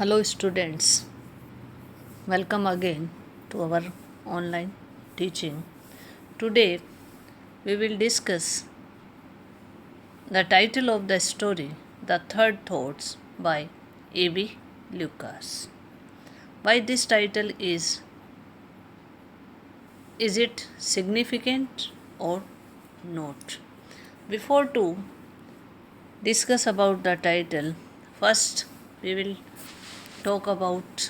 Hello, students. Welcome again to our online teaching. Today, we will discuss the title of the story, The Third Thoughts by A.B. Lucas. Why this title is it significant or not? Before to discuss about the title, first we will talk about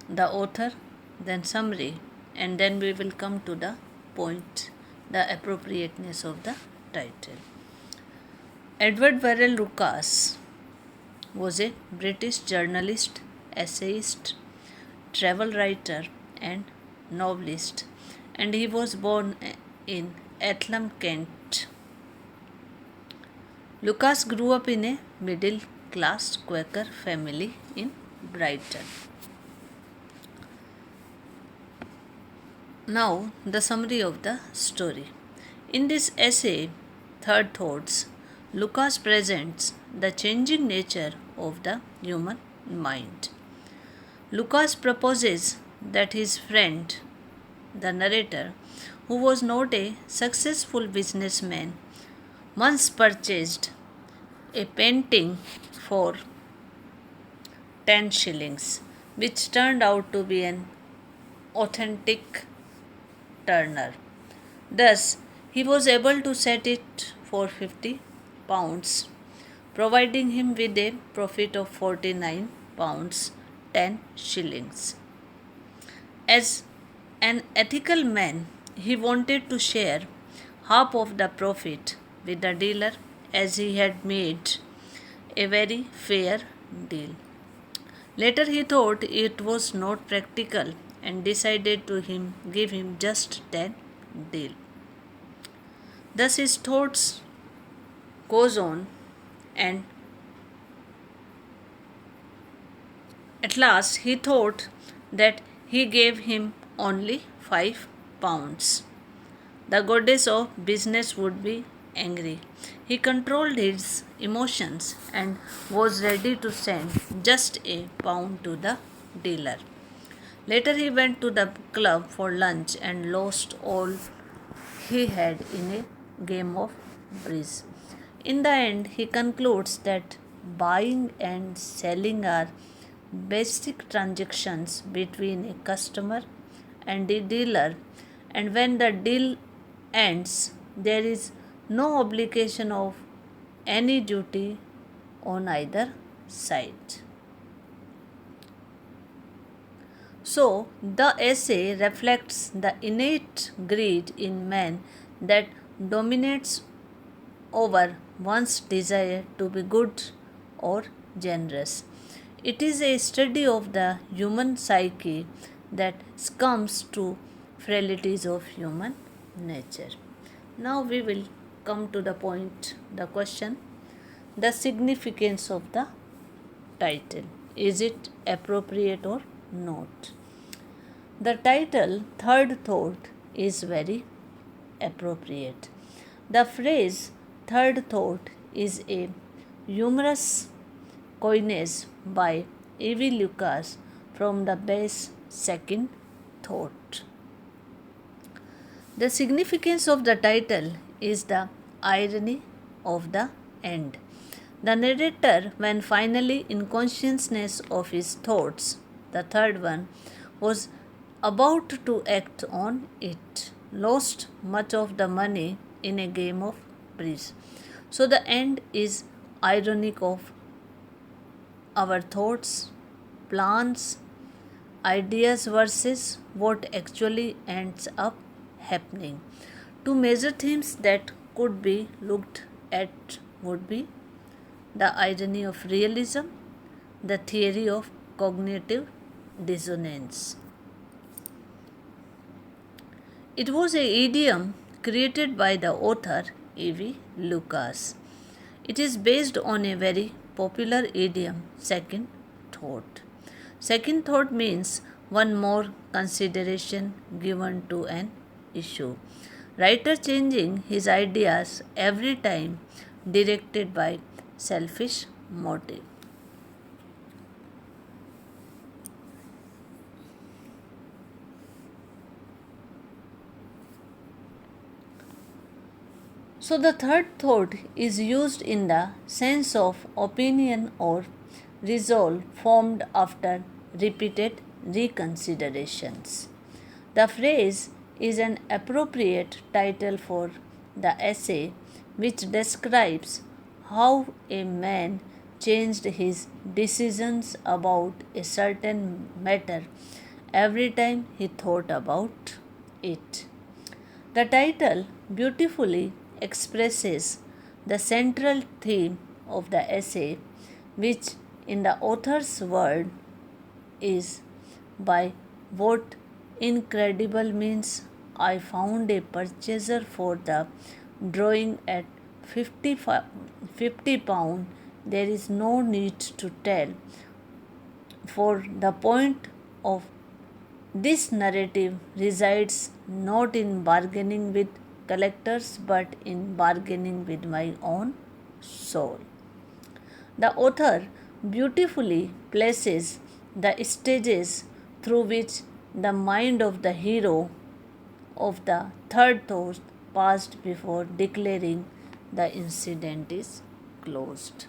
the author, then summary, and then we will come to the point, the appropriateness of the title. Edward Verrell Lucas was a British journalist, essayist, travel writer, and novelist, and he was born in Eltham, Kent. Lucas grew up in a middle class Quaker family in Brighton. Now, the summary of the story. In this essay, Third Thoughts, Lucas presents the changing nature of the human mind. Lucas proposes that his friend, the narrator, who was not a successful businessman, once purchased a painting for 10 shillings, which turned out to be an authentic Turner. Thus, he was able to set it for £50, providing him with a profit of £49, 10 shillings. As an ethical man, he wanted to share half of the profit with the dealer as he had made a very fair deal. Later, he thought it was not practical and decided to give him just 10 deal. Thus his thoughts goes on, and at last he thought that he gave him only £5. The goddess of business would be angry. He controlled his emotions and was ready to send just £1 to the dealer. Later, he went to the club for lunch and lost all he had in a game of bridge. In the end, he concludes that buying and selling are basic transactions between a customer and a dealer, and when the deal ends, there is no obligation of any duty on either side. So, the essay reflects the innate greed in man that dominates over one's desire to be good or generous. It is a study of the human psyche that succumbs to frailties of human nature. Now we will come to the point, the question, the significance of the title. Is it appropriate or not? The title Third Thought is very appropriate. The phrase Third Thought is a humorous coinage by A.B. Lucas from the base Second Thought. The significance of the title is the irony of the end. The narrator, when finally in consciousness of his thoughts, the third one, was about to act on it, lost much of the money in a game of bridge. So the end is ironic of our thoughts, plans, ideas versus what actually ends up happening. Two major themes that could be looked at would be the irony of realism, the theory of cognitive dissonance. It was an idiom created by the author A.B. Lucas. It is based on a very popular idiom, second thought. Second thought means one more consideration given to an issue. Writer changing his ideas every time directed by selfish motive. So the third thought is used in the sense of opinion or resolve formed after repeated reconsiderations. The phrase is an appropriate title for the essay which describes how a man changed his decisions about a certain matter every time he thought about it. The title beautifully expresses the central theme of the essay, which, in the author's word, is by what incredible means I found a purchaser for the drawing at 50 pound. There is no need to tell, for the point of this narrative resides not in bargaining with collectors but in bargaining with my own soul. The author beautifully places the stages through which the mind of the hero of the third thought passed before declaring the incident is closed.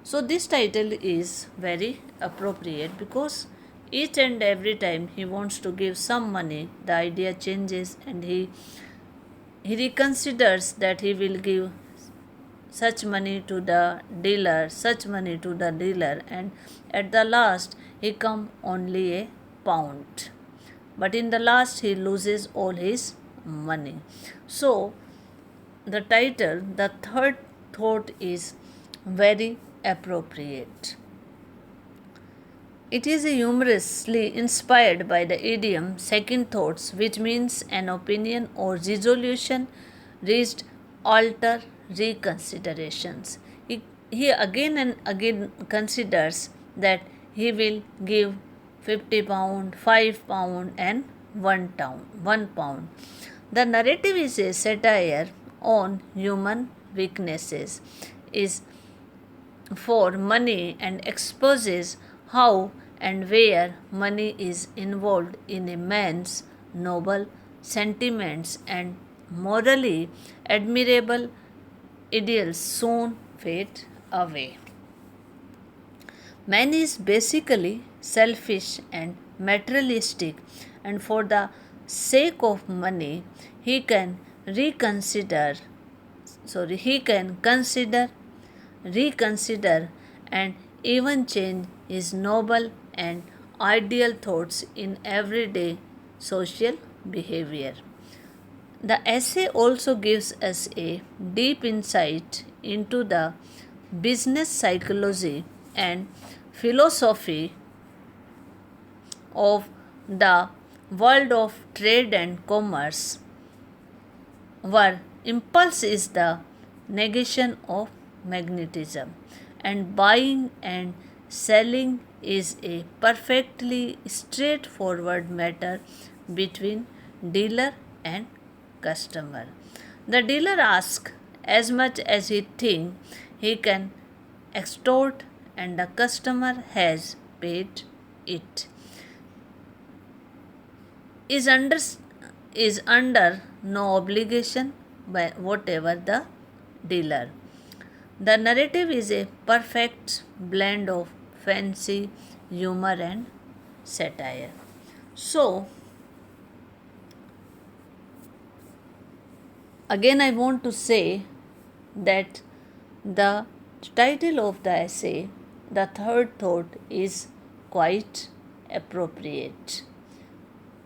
So, this title is very appropriate because each and every time he wants to give some money, the idea changes and he reconsiders that he will give such money to the dealer, such money to the dealer, and at the last he come only a pound. But in the last he loses all his money. So the title, the third thought, is very appropriate. It is humorously inspired by the idiom second thoughts, which means an opinion or resolution reached after reconsiderations. He again and again considers that he will give 50 pound, 5 pound and 1 pound. The narrative is a satire on human weaknesses, is for money, and exposes how and where money is involved in a man's noble sentiments and morally admirable ideals soon fade away. Man is basically selfish and materialistic, and for the sake of money, he can reconsider, and even change his noble and ideal thoughts in everyday social behavior. The essay also gives us a deep insight into the business psychology and philosophy of the world of trade and commerce, where impulse is the negation of magnetism, and buying and selling is a perfectly straightforward matter between dealer and customer. The dealer asks as much as he thinks he can extort, and the customer has paid it. Is under no obligation by whatever the dealer. The narrative is a perfect blend of fancy, humor, and satire. So, again, I want to say that the title of the essay, The Third Thought, is quite appropriate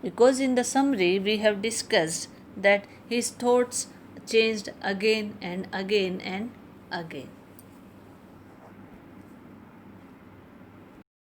because in the summary we have discussed that his thoughts changed again and again and again.